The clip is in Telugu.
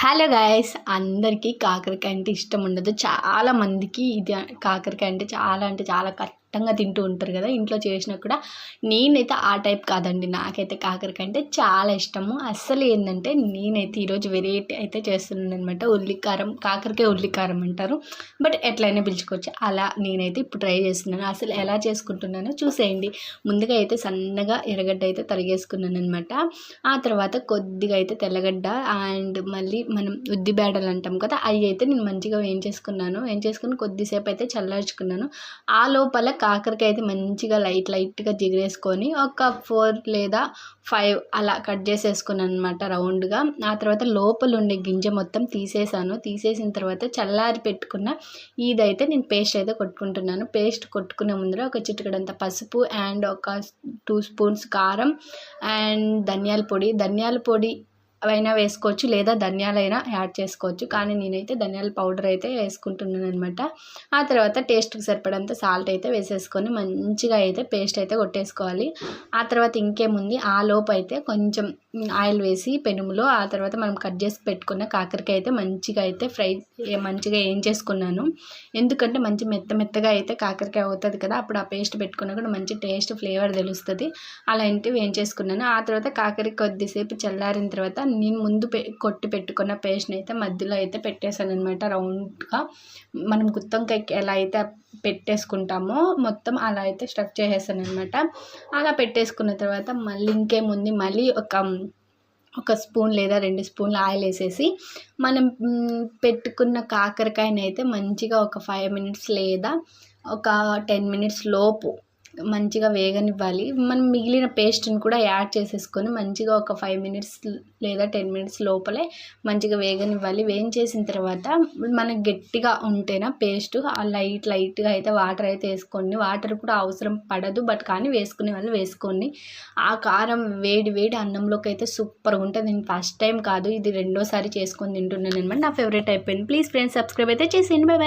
హలో గాయస్, అందరికీ కాకరకాయ అంటే ఇష్టం ఉండదు. చాలా మందికి ఇది కాకరకాయ అంటే చాలా కష్టంగా తింటూ ఉంటారు కదా. ఇంట్లో చేసినా కూడా నేనైతే ఆ టైప్ కాదండి. నాకైతే కాకరకాయ అంటే చాలా ఇష్టము. అస్సలు ఏంటంటే నేనైతే ఈరోజు వెరైటీ అయితే చేస్తున్నాను అనమాట. ఉల్లికారం, కాకరకాయ ఉల్లికారం అంటారు, బట్ ఎట్లయినా పిలుచుకోవచ్చు. అలా నేనైతే ఇప్పుడు ట్రై చేస్తున్నాను. అసలు ఎలా చేసుకుంటున్నానో చూసేయండి. ముందుగా అయితే సన్నగా ఎర్రగడ్డ అయితే తరిగేసుకున్నాను అనమాట. ఆ తర్వాత కొద్దిగా అయితే తెల్లగడ్డ అండ్ మళ్ళీ మనం ఉద్ది బేడలు అంటాం కదా, అవి అయితే నేను మంచిగా వేయించేసుకుని కొద్దిసేపు అయితే చల్లార్చుకున్నాను. ఆ లోపల కాకరకాయ అయితే మంచిగా లైట్గా జిగిరేసుకొని ఒక 4 లేదా 5 అలా కట్ చేసేసుకున్నాను అనమాట రౌండ్గా. ఆ తర్వాత లోపల ఉండే గింజ మొత్తం తీసేసిన తర్వాత చల్లారి పెట్టుకున్న ఇదైతే నేను పేస్ట్ అయితే కొట్టుకుంటున్నాను. పేస్ట్ కొట్టుకునే ముందర ఒక చిటికెడంత పసుపు అండ్ ఒక 2 స్పూన్స్ కారం అండ్ ధనియాల పొడి అయినా వేసుకోవచ్చు, లేదా ధనియాలైనా యాడ్ చేసుకోవచ్చు. కానీ నేనైతే ధనియాల పౌడర్ అయితే వేసుకుంటున్నాను అనమాట. ఆ తర్వాత టేస్ట్కి సరిపడంత సాల్ట్ అయితే వేసేసుకొని మంచిగా అయితే పేస్ట్ అయితే కొట్టేసుకోవాలి. ఆ తర్వాత ఇంకేముంది, ఆ లోపు అయితే కొంచెం ఆయిల్ వేసి పెనుములో ఆ తర్వాత మనం కట్ చేసి పెట్టుకున్న కాకరకాయ అయితే మంచిగా వేయించేసుకున్నాను. ఎందుకంటే మంచి మెత్తగా అయితే కాకరకాయ అవుతుంది కదా, అప్పుడు ఆ పేస్ట్ పెట్టుకున్నా కూడా మంచి టేస్ట్ ఫ్లేవర్ తెలుస్తుంది. అలాంటివి వేయించేసుకున్నాను. ఆ తర్వాత కాకరకాయ కొద్దిసేపు చల్లారిన తర్వాత నేను ముందు కొట్టి పెట్టుకున్న పేస్ట్ని అయితే మధ్యలో అయితే పెట్టేశాను అనమాట. రౌండ్గా మనం గుత్తొంకాయకి ఎలా అయితే పెట్టేసుకుంటామో మొత్తం అలా అయితే స్టఫ్ చేసేసాను అనమాట. అలా పెట్టేసుకున్న తర్వాత మళ్ళీ ఇంకేముంది, మళ్ళీ ఒక స్పూన్ లేదా 2 స్పూన్లు ఆయిల్ వేసేసి మనం పెట్టుకున్న కాకరకాయని అయితే మంచిగా ఒక 5 మినిట్స్ లేదా ఒక 10 మినిట్స్ లోపు మంచిగా వేగనివ్వాలి. మనం మిగిలిన పేస్ట్ని కూడా యాడ్ చేసేసుకొని మంచిగా ఒక 5 మినిట్స్ లేదా 10 మినిట్స్ లోపలే మంచిగా వేగనివ్వాలి. వేయించేసిన తర్వాత మనకి గట్టిగా ఉంటేనా పేస్ట్ లైట్గా అయితే వాటర్ అయితే వేసుకోండి. వాటర్ కూడా అవసరం పడదు, బట్ కానీ వేసుకునే వాళ్ళు వేసుకోండి. ఆ కారం వేడి అన్నంలోకి అయితే సూపర్గా ఉంటుంది. నేను ఫస్ట్ టైం కాదు, ఇది రెండోసారి చేసుకొని తింటున్నాను అనమాట. నా ఫేవరెట్ అయిపోయింది. ప్లీజ్ ఫ్రెండ్స్, సబ్స్క్రైబ్ అయితే చేసేయండి. బాయ్.